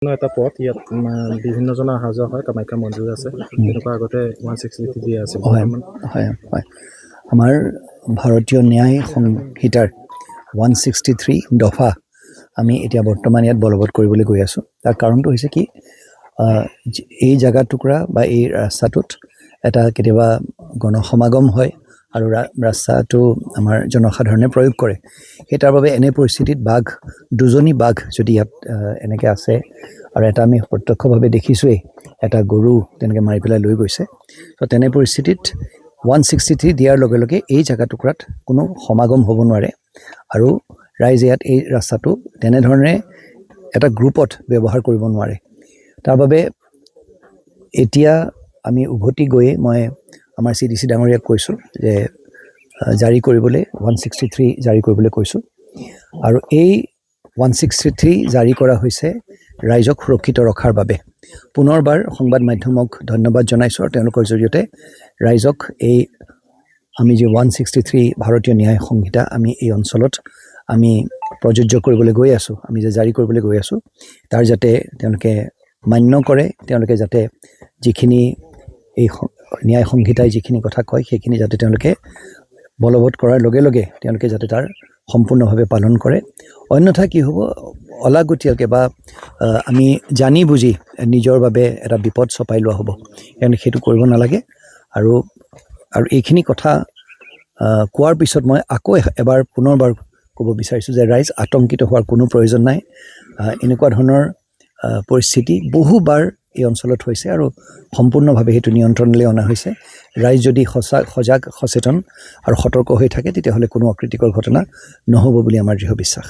এটা পথ ইয়াত বিভিন্নজন অহা যোৱা হয় কামাখ্যা মন্দিৰ আছে তেনেকুৱা আগতে 163 আছে হয় হয় হয় আমাৰ ভাৰতীয় ন্যায় সংহিতাৰ 163 দফা আমি এতিয়া বৰ্তমান ইয়াত বলবৎ কৰিবলৈ গৈ আছোঁ তাৰ কাৰণটো হৈছে কি এই জাগা টুকুৰা বা এই ৰাস্তাটোত এটা কেতিয়াবা গণসমাগম হয় আৰু ৰাস্তাটো আমাৰ জনসাধাৰণে প্ৰয়োগ কৰে সেই তাৰ বাবে এনে পৰিস্থিতিত দুজনী বাঘ যদি ইয়াত এনেকৈ আছে আৰু এটা আমি প্ৰত্যক্ষভাৱে দেখিছোঁৱেই এটা গৰু তেনেকৈ মাৰি পেলাই লৈ গৈছে তো তেনে পৰিস্থিতিত 163 দিয়াৰ লগে লগে এই জাগা টুকুৰাত কোনো সমাগম হ'ব নোৱাৰে আৰু ৰাইজে ইয়াত এই ৰাস্তাটো তেনেধৰণে এটা গ্ৰুপত ব্যৱহাৰ কৰিব নোৱাৰে তাৰ বাবে এতিয়া আমি উভতি গৈ মই আমাৰ CDC ডাঙৰীয়াক কৈছোঁ যে জাৰি কৰিবলৈ 163 জাৰি কৰিবলৈ কৈছোঁ আৰু এই 163 জাৰি কৰা হৈছে ৰাইজক সুৰক্ষিত ৰখাৰ বাবে পুনৰবাৰ সংবাদ মাধ্যমক ধন্যবাদ জনাইছোঁ আৰু তেওঁলোকৰ জৰিয়তে ৰাইজক এই আমি যে 163 ভাৰতীয় ন্যায় সংহিতা আমি এই অঞ্চলত আমি প্ৰযোজ্য কৰিবলৈ গৈ আছোঁ আমি যে জাৰি কৰিবলৈ গৈ আছোঁ তাৰ যাতে তেওঁলোকে মান্য কৰে তেওঁলোকে যাতে যিখিনি এই ন্যায় সংহিতাই যিখিনি কথা কয় সেইখিনি যাতে তেওঁলোকে বলবৎ কৰাৰ লগে লগে তেওঁলোকে যাতে তাৰ সম্পূৰ্ণভাৱে পালন কৰে অন্যথা কি হ'ব অলাগতীয়াকৈ বা আমি জানি বুজি নিজৰ বাবে এটা বিপদ চপাই লোৱা হ'ব কাৰণ সেইটো কৰিব নালাগে আৰু এইখিনি কথা কোৱাৰ পিছত মই আকৌ এবাৰ পুনৰবাৰ ক'ব বিচাৰিছোঁ যে ৰাইজ আতংকিত হোৱাৰ কোনো প্ৰয়োজন নাই এনেকুৱা ধৰণৰ পৰিস্থিতি বহুবাৰ এই অঞ্চলত হৈছে আৰু সম্পূৰ্ণভাৱে সেইটো নিয়ন্ত্ৰণলৈ অনা হৈছে ৰাইজ যদি সজাগ সচেতন আৰু সতৰ্ক হৈ থাকে তেতিয়াহ'লে কোনো অকৃতিকৰ ঘটনা নহ'ব বুলি আমাৰ দৃঢ় বিশ্বাস